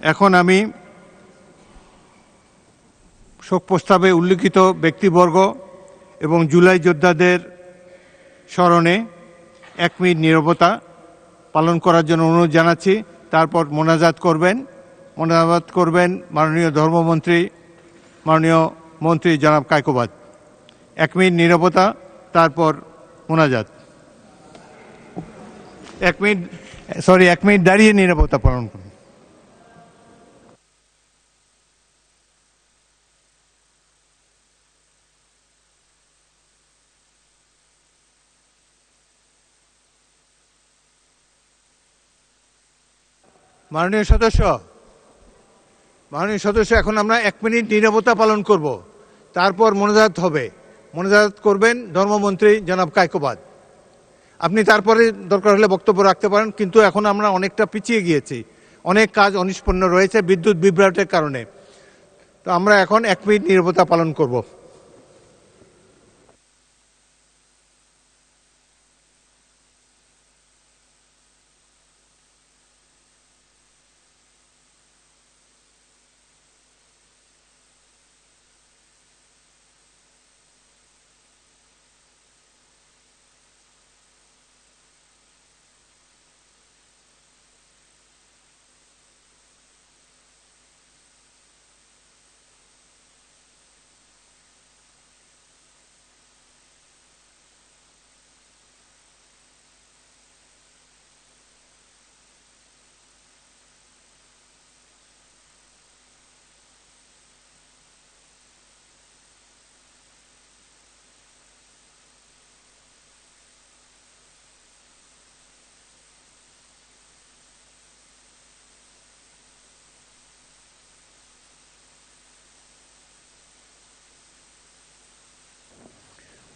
এখন আমি শোক প্রস্তাবে উল্লিখিত ব্যক্তিবর্গ এবং জুলাই যোদ্ধাদের স্মরণে 1 মিনিট নীরবতা পালন করার জন্য অনুরোধ জানাচ্ছি। তারপর মোনাজাত করবেন মাননীয় ধর্মমন্ত্রী, মাননীয় মন্ত্রী জনাব কায়কোবাদ। 1 মিনিট নীরবতা, তারপর মোনাজাত। 1 মিনিট দাঁড়িয়ে নীরবতা পালন করুন। মাননীয় সদস্য, এখন আমরা 1 মিনিট নীরবতা পালন করব, তারপর মোনাজাত হবে। মোনাজাত করবেন ধর্মমন্ত্রী জনাব কায়কোবাদ। আপনি তারপরে দরকার হলে বক্তব্য রাখতে পারেন, কিন্তু এখন আমরা অনেকটা পিছিয়ে গিয়েছি, অনেক কাজ অনিষ্পন্ন রয়েছে বিদ্যুৎ বিভ্রাটের কারণে। তো আমরা এখন 1 মিনিট নীরবতা পালন করব।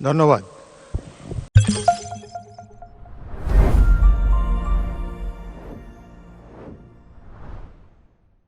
ধন্যবাদ।